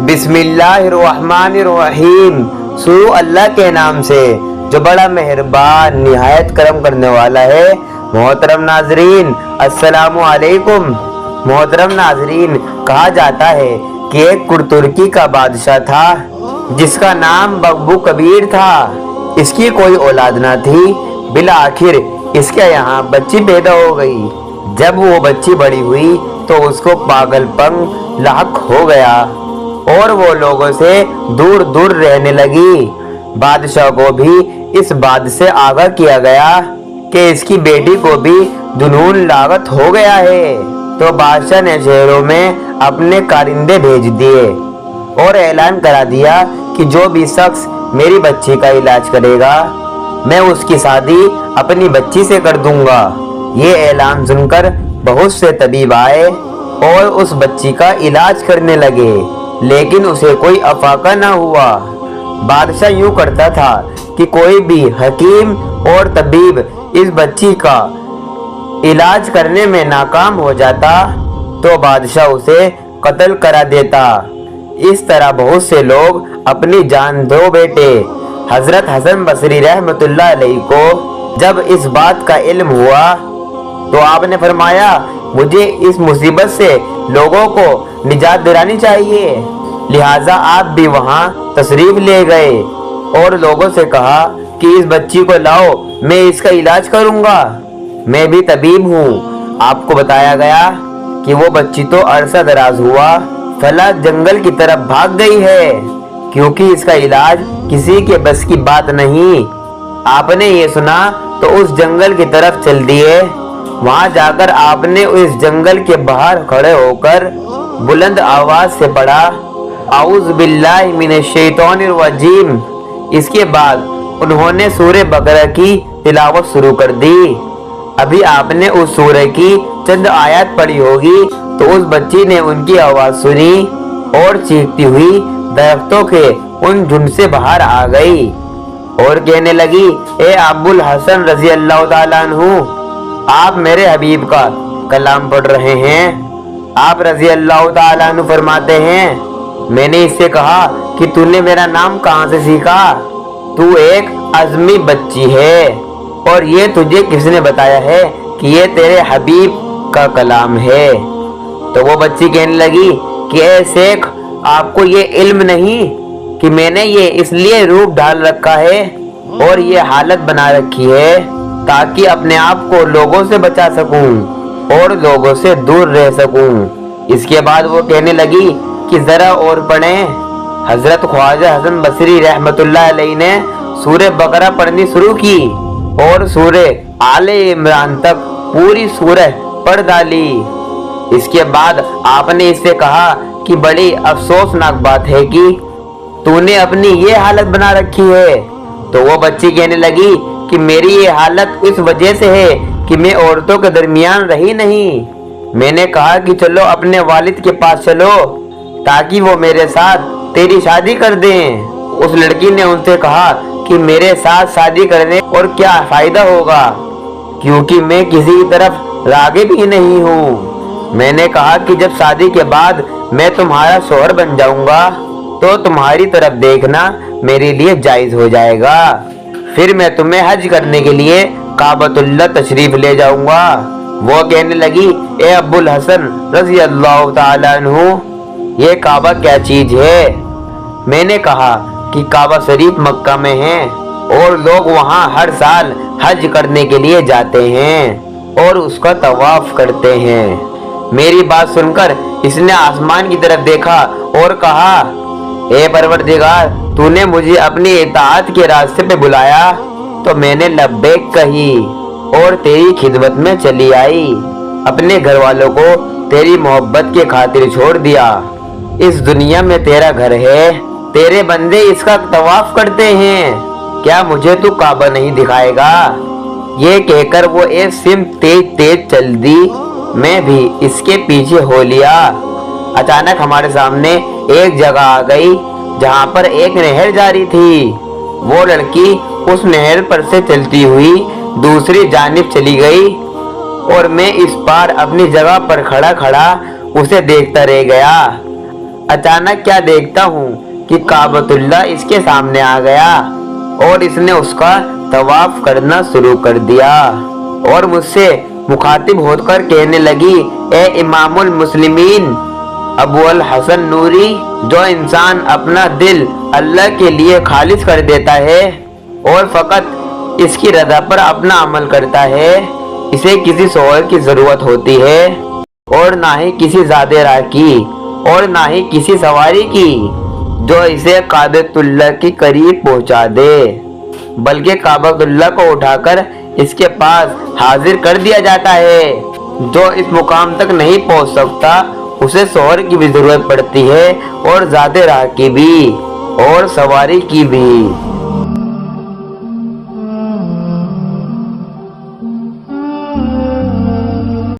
बिस्मिल्लाहिर्रहमानिर्रहीम। शुरू अल्लाह के नाम से जो बड़ा मेहरबान निहायत करम करने वाला है। मोहतरम नाजरीन, अस्सलामु अलैकुम। मोहतरम नाजरीन, कहा जाता है कि एक तुर्की का बादशाह था जिसका नाम बकबू कबीर था। इसकी कोई औलाद न थी। बिला आखिर इसके यहाँ बच्ची पैदा हो गई। जब वो बच्ची बड़ी हुई तो उसको पागलपन लाक हो गया और वो लोगों से दूर दूर रहने लगी। बादशाह को भी इस बात से आगाह किया गया कि इसकी बेटी को भी जुनून लागत हो गया है। तो बादशाह ने शहरों में अपने कारिंदे भेज दिए और ऐलान करा दिया कि जो भी शख्स मेरी बच्ची का इलाज करेगा मैं उसकी शादी अपनी बच्ची से कर दूंगा। ये ऐलान सुनकर बहुत से तबीब आए और उस बच्ची का इलाज करने लगे, लेकिन उसे कोई अफाका न हुआ। बादशाह यूं करता था कि कोई भी हकीम और तबीब इस बच्ची का इलाज करने में नाकाम हो जाता तो बादशाह उसे कत्ल करा देता। इस तरह बहुत से लोग अपनी जान दो बैठे। हजरत हसन बसरी रहमतुल्लाह अलैहि को जब इस बात का इल्म हुआ तो आपने फरमाया, मुझे इस मुसीबत से लोगों को निजात दिलानी चाहिए। लिहाजा आप भी वहां तशरीफ ले गए और लोगों से कहा कि इस बच्ची को लाओ, मैं इसका इलाज करूंगा। मैं भी तबीब हूँ। आपको बताया गया कि वो बच्ची तो अरसा दराज हुआ फला जंगल की तरफ भाग गई है, क्योंकि इसका इलाज किसी के बस की बात नहीं। आपने ये सुना तो उस जंगल की तरफ चल दिए। वहां जाकर आपने उस जंगल के बाहर खड़े होकर बुलंद आवाज से पढ़ा, आऊज़ु बिल्लाहि मिनश शैतानिर रजीम। इसके बाद उन्होंने सूरह बकरा की तिलावत शुरू कर दी। अभी आपने उस सूरह की चंद आयत पढ़ी होगी तो उस बच्ची ने उनकी आवाज सुनी और चीखती हुई दरख्तों के उन झुंड से बाहर आ गई और कहने लगी, ए अबुल हसन रजी अल्लाह ताला अन्हु, आप मेरे हबीब का कलाम पढ़ रहे हैं। आप रजी अल्लाह ताला अन्हु फरमाते हैं, मैंने इससे कहा कि तूने मेरा नाम कहाँ से सीखा? तू एक अज़मी बच्ची है और ये तुझे किसने बताया है कि ये तेरे हबीब का कलाम है? तो वो बच्ची कहने लगी कि ए शेख, आपको ये इल्म नहीं कि मैंने ये इसलिए रूप डाल रखा है और ये हालत बना रखी है ताकि अपने आप को लोगों से बचा सकूं और लोगों से दूर रह सकूं। इसके बाद वो कहने लगी कि जरा और पढ़ें। हजरत ख्वाजा हसन बसरी रहमतुल्लाह अलैहि ने सूरह बकरा पढ़नी शुरू की और सूरह आले इमरान तक पूरी सूरह पढ़ डाली। इसके बाद आपने इससे कहा कि बड़ी अफसोसनाक बात है कि तूने अपनी ये हालत बना रखी है। तो वो बच्ची कहने लगी कि मेरी ये हालत इस वजह से है कि मैं औरतों के दरमियान रही नहीं। मैंने कहा कि चलो अपने वालिद के पास चलो ताकि वो मेरे साथ तेरी शादी कर दें। उस लड़की ने उनसे कहा कि मेरे साथ शादी करने और क्या फायदा होगा, क्योंकि मैं किसी की तरफ राग़िब ही नहीं हूँ। मैंने कहा कि जब शादी के बाद मैं तुम्हारा शौहर बन जाऊंगा तो तुम्हारी तरफ देखना मेरे लिए जायज हो जाएगा। फिर मैं तुम्हें हज करने के लिए काबतुल्लाह तशरीफ ले जाऊंगा। वो कहने लगी, ए अबुल हसन रजी अल्लाह ताला अन्हु, ये काबा क्या चीज है? मैंने कहा कि काबा शरीफ मक्का में है और लोग वहाँ हर साल हज करने के लिए जाते हैं और उसका तवाफ करते हैं। मेरी बात सुनकर इसने आसमान की तरफ देखा और कहा, ए परवरदिगार, तूने मुझे अपनी इताअत के रास्ते पे बुलाया तो मैंने लब्बैक कही और तेरी खिदमत में चली आई। अपने घर वालों को तेरी मोहब्बत के खातिर छोड़ दिया। इस दुनिया में तेरा घर है, तेरे बंदे इसका तवाफ करते हैं। क्या मुझे तू काबा नहीं दिखाएगा? ये कहकर वो एक सिम तेज तेज चल दी। मैं भी इसके पीछे हो लिया। अचानक हमारे सामने एक जगह आ गई जहाँ पर एक नहर जारी थी। वो लड़की उस नहर पर से चलती हुई दूसरी जानिब चली गई और मैं इस पार अपनी जगह पर खड़ा खड़ा उसे देखता रह गया। अचानक क्या देखता हूँ कि काबतुल्लाह इसके सामने आ गया और इसने उसका तवाफ करना शुरू कर दिया और मुझसे मुखातिब होकर कहने लगी, ए इमामुल मुस्लिमीन अबू अल हसन नूरी, जो इंसान अपना दिल अल्लाह के लिए खालिस कर देता है और फकत इसकी रज़ा पर अपना अमल करता है, इसे किसी शौहर की ज़रूरत होती है और ना ही किसी ज़ादे राह की और ना ही किसी सवारी की जो इसे काबतुल्लाह के करीब पहुंचा दे, बल्कि काबतुल्लाह को उठाकर इसके पास हाजिर कर दिया जाता है। जो इस मुकाम तक नहीं पहुंच सकता उसे शौहर की भी जरूरत पड़ती है और ज़ादे राह की भी और सवारी की भी।